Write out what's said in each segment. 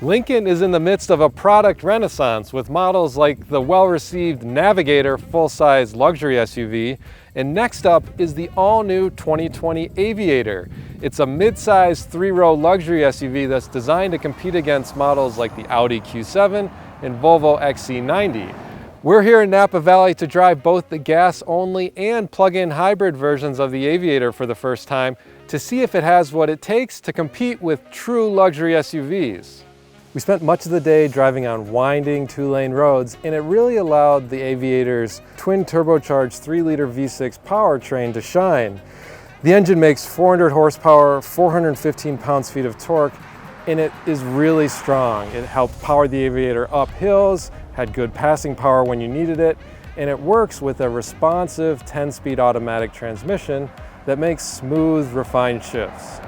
Lincoln is in the midst of a product renaissance with models like the well-received Navigator full-size luxury SUV, and next up is the all-new 2020 Aviator. It's a mid-size 3-row luxury SUV that's designed to compete against models like the Audi Q7 and Volvo XC90. We're here in Napa Valley to drive both the gas-only and plug-in hybrid versions of the Aviator for the first time to see if it has what it takes to compete with true luxury SUVs. We spent much of the day driving on winding 2-lane roads, and it really allowed the Aviator's twin turbocharged 3-liter V6 powertrain to shine. The engine makes 400 horsepower, 415 pounds-feet of torque, and it is really strong. It helped power the Aviator up hills, had good passing power when you needed it, and it works with a responsive 10-speed automatic transmission that makes smooth, refined shifts.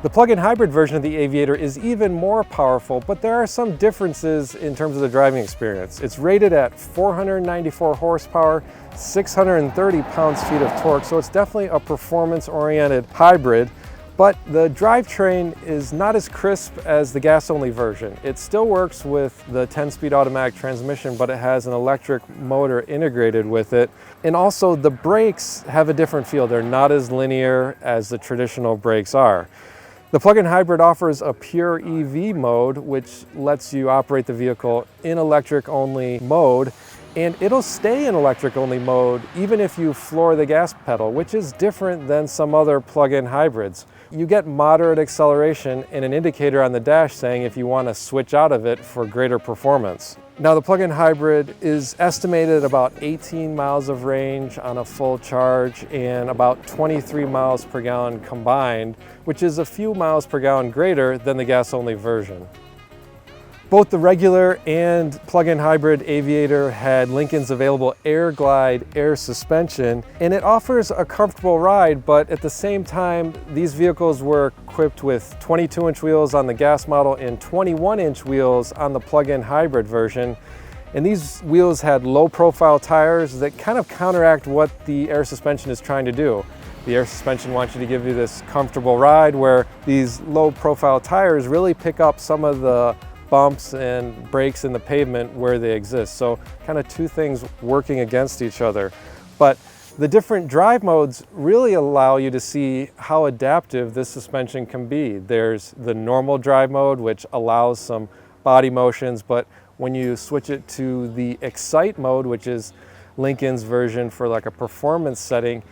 The plug-in hybrid version of the Aviator is even more powerful, but there are some differences in terms of the driving experience. It's rated at 494 horsepower, 630 pounds-feet of torque, so it's definitely a performance-oriented hybrid, but the drivetrain is not as crisp as the gas-only version. It still works with the 10-speed automatic transmission, but it has an electric motor integrated with it. And also the brakes have a different feel. They're not as linear as the traditional brakes are. The plug-in hybrid offers a pure EV mode, which lets you operate the vehicle in electric-only mode, and it'll stay in electric-only mode even if you floor the gas pedal, which is different than some other plug-in hybrids. You get moderate acceleration and an indicator on the dash saying if you want to switch out of it for greater performance. Now, the plug-in hybrid is estimated about 18 miles of range on a full charge and about 23 miles per gallon combined, which is a few miles per gallon greater than the gas-only version. Both the regular and plug-in hybrid Aviator had Lincoln's available Air Glide air suspension, and it offers a comfortable ride, but at the same time, these vehicles were equipped with 22-inch wheels on the gas model and 21-inch wheels on the plug-in hybrid version. And these wheels had low-profile tires that kind of counteract what the air suspension is trying to do. The air suspension wants you to give you this comfortable ride, where these low-profile tires really pick up some of the bumps and breaks in the pavement where they exist. So kind of two things working against each other. But the different drive modes really allow you to see how adaptive this suspension can be. There's the normal drive mode, which allows some body motions, but when you switch it to the Excite mode, which is Lincoln's version for like a performance setting,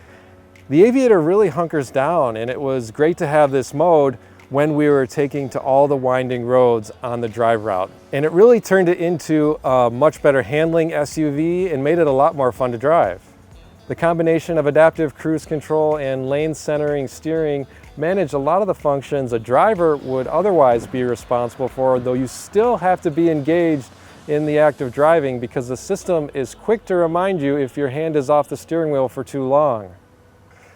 the Aviator really hunkers down, and it was great to have this mode when we were taking to all the winding roads on the drive route. And it really turned it into a much better handling SUV and made it a lot more fun to drive. The combination of adaptive cruise control and lane centering steering managed a lot of the functions a driver would otherwise be responsible for, though you still have to be engaged in the act of driving because the system is quick to remind you if your hand is off the steering wheel for too long.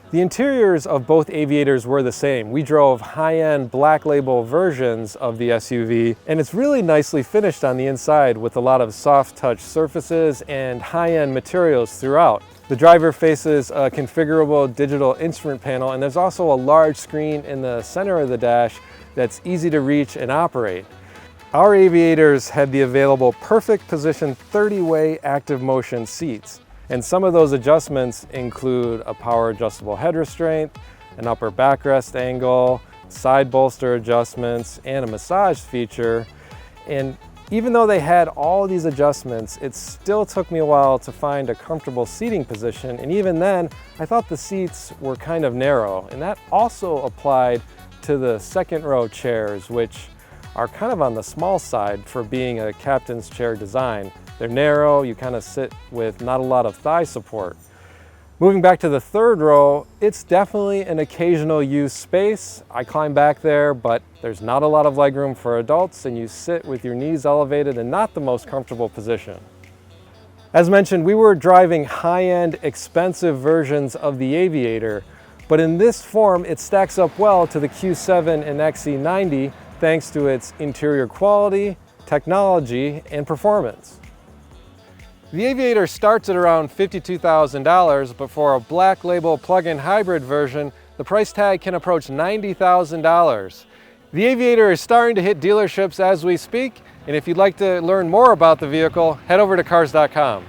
The interiors of both Aviators were the same. We drove high-end black label versions of the SUV, and it's really nicely finished on the inside with a lot of soft touch surfaces and high-end materials throughout. The driver faces a configurable digital instrument panel, and there's also a large screen in the center of the dash that's easy to reach and operate. Our Aviators had the available perfect position 30-way active motion seats. And some of those adjustments include a power adjustable head restraint, an upper backrest angle, side bolster adjustments, and a massage feature. And even though they had all these adjustments, it still took me a while to find a comfortable seating position. And even then, I thought the seats were kind of narrow. And that also applied to the second row chairs, which are kind of on the small side for being a captain's chair design. They're narrow, you kind of sit with not a lot of thigh support. Moving back to the third row, it's definitely an occasional use space. I climb back there, but there's not a lot of legroom for adults, and you sit with your knees elevated and not the most comfortable position. As mentioned, we were driving high-end, expensive versions of the Aviator, but in this form, it stacks up well to the Q7 and XC90 thanks to its interior quality, technology, and performance. The Aviator starts at around $52,000, but for a black label plug-in hybrid version, the price tag can approach $90,000. The Aviator is starting to hit dealerships as we speak, and if you'd like to learn more about the vehicle, head over to Cars.com.